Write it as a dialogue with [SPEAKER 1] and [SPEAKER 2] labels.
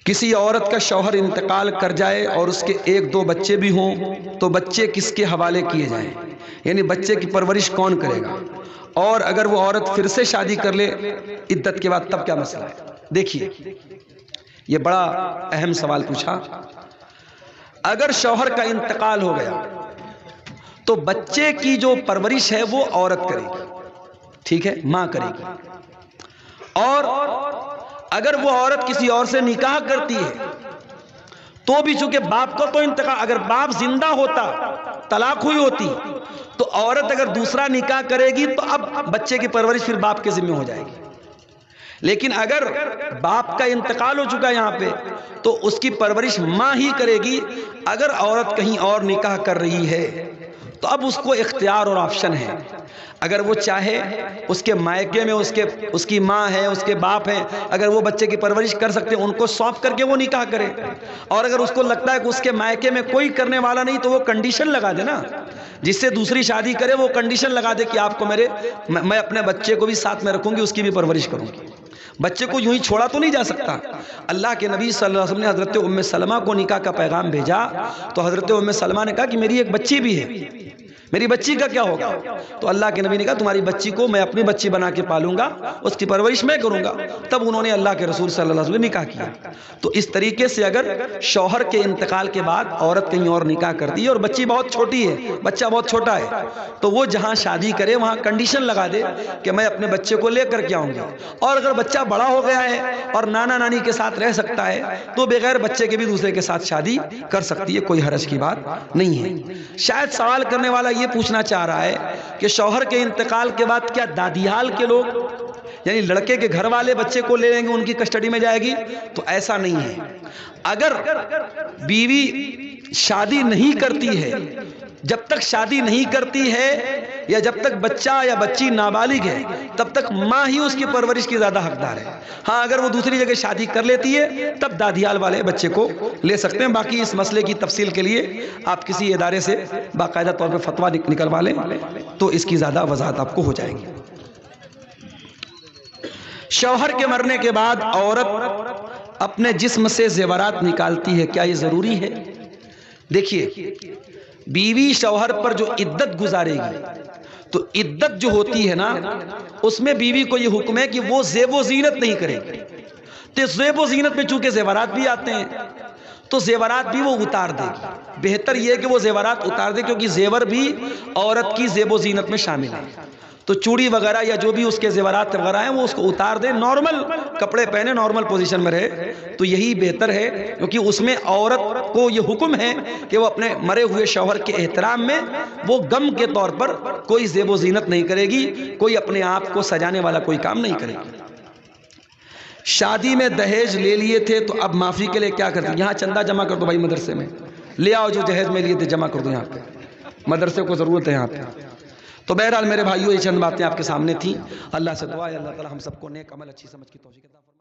[SPEAKER 1] کسی عورت کا شوہر انتقال کر جائے اور اس کے ایک دو بچے بھی ہوں تو بچے کس کے حوالے کیے جائیں؟ یعنی بچے کی پرورش کون کرے گا؟ اور اگر وہ عورت پھر سے شادی کر لے عدت کے بعد تب کیا مسئلہ ہے؟ دیکھیے یہ بڑا اہم سوال پوچھا۔ اگر شوہر کا انتقال ہو گیا تو بچے کی جو پرورش ہے وہ عورت کرے گی، ٹھیک ہے، ماں کرے گی۔ اور اگر وہ عورت کسی اور سے نکاح کرتی ہے تو بھی چونکہ باپ کا تو انتقال، اگر باپ زندہ ہوتا طلاق ہوئی ہوتی تو عورت اگر دوسرا نکاح کرے گی تو اب بچے کی پرورش پھر باپ کے ذمہ ہو جائے گی۔ لیکن اگر باپ کا انتقال ہو چکا یہاں پہ تو اس کی پرورش ماں ہی کرے گی۔ اگر عورت کہیں اور نکاح کر رہی ہے تو اب اس کو اختیار اور آپشن ہے، اگر وہ چاہے اس کے مائکے میں اس کی ماں ہے، اس کے باپ ہیں، اگر وہ بچے کی پرورش کر سکتے ہیں ان کو سونپ کر کے وہ نکاح کرے۔ اور اگر اس کو لگتا ہے کہ اس کے مائکے میں کوئی کرنے والا نہیں تو وہ کنڈیشن لگا دے نا، جس سے دوسری شادی کرے وہ کنڈیشن لگا دے کہ آپ کو میں اپنے بچے کو بھی ساتھ میں رکھوں گی، اس کی بھی پرورش کروں گی۔ بچے کو یوں ہی چھوڑا تو نہیں جا سکتا۔ اللہ کے نبی صلی اللہ علیہ وسلم نے حضرت ام سلمہ کو نکاح کا پیغام بھیجا تو حضرت ام سلمہ نے کہا کہ میری ایک بچی بھی ہے، میری بچی کا کیا ہوگا؟ تو اللہ کے نبی نے کہا تمہاری بچی کو میں اپنی بچی بنا کے پالوں گا، اس کی پرورش میں کروں گا۔ تب انہوں نے اللہ کے رسول صلی اللہ علیہ وسلم نے نکاح کیا۔ تو اس طریقے سے اگر شوہر کے انتقال کے بعد عورت کہیں اور نکاح کرتی ہے اور بچی بہت چھوٹی ہے، بچہ بہت چھوٹا ہے، تو وہ جہاں شادی کرے وہاں کنڈیشن لگا دے کہ میں اپنے بچے کو لے کر کے آؤں گا۔ اور اگر بچہ بڑا ہو گیا ہے اور نانا نانی کے ساتھ رہ سکتا ہے تو بغیر بچے کے بھی دوسرے کے ساتھ شادی کر سکتی ہے، کوئی حرج کی بات نہیں ہے۔ شاید سوال کرنے والا یہ پوچھنا چاہ رہا ہے کہ شوہر کے انتقال کے بعد کیا دادیال کے لوگ، یعنی لڑکے کے گھر والے بچے کو لے لیں گے، ان کی کسٹڈی میں جائے گی؟ تو ایسا نہیں ہے۔ اگر بیوی شادی نہیں کرتی ہے، جب تک شادی نہیں کرتی ہے یا جب تک بچہ یا بچی نابالغ ہے تب تک ماں ہی اس کی پرورش کی زیادہ حقدار ہے۔ ہاں اگر وہ دوسری جگہ شادی کر لیتی ہے تب دادیال والے بچے کو لے سکتے ہیں۔ باقی اس مسئلے کی تفصیل کے لیے آپ کسی ادارے سے باقاعدہ طور پہ فتویٰ نکلوا لیں تو اس کی زیادہ وضاحت آپ کو ہو جائے گی۔ شوہر کے مرنے کے بعد عورت اپنے جسم سے زیورات نکالتی ہے، کیا یہ ضروری ہے؟ دیکھیے بیوی شوہر پر جو عدت گزارے گی تو عدت جو ہوتی ہے نا اس میں بیوی کو یہ حکم ہے کہ وہ زیب و زینت نہیں کرے گی۔ تو زیب و زینت میں چونکہ زیورات بھی آتے ہیں تو زیورات بھی وہ اتار دے گی۔ بہتر یہ ہے کہ وہ زیورات اتار دے کیونکہ زیور بھی عورت کی زیب و زینت میں شامل ہے۔ تو چوڑی وغیرہ یا جو بھی اس کے زیورات وغیرہ ہیں وہ اس کو اتار دے، نارمل کپڑے پہنے، نارمل پوزیشن میں رہے تو یہی بہتر ہے، کیونکہ اس میں عورت کو یہ حکم ہے کہ وہ اپنے مرے ہوئے شوہر کے احترام میں وہ غم کے طور پر کوئی زیب و زینت نہیں کرے گی، کوئی اپنے آپ کو سجانے والا کوئی کام نہیں کرے گی۔ شادی میں دہیج لے لیے تھے تو اب معافی کے لیے کیا کرتے ہیں؟ یہاں چندہ جمع کر دو بھائی، مدرسے میں لے آؤ، جو جہیز میں لیے تھے جمع کر دو، یہاں پہ مدرسے کو ضرورت ہے یہاں پہ۔ تو بہرحال میرے بھائیوں یہ چند باتیں آپ کے سامنے تھیں۔ اللہ سے دعا ہے اللہ تعالی ہم سب کو نیک عمل اچھی سمجھ کی توفیق عطا فرمائے۔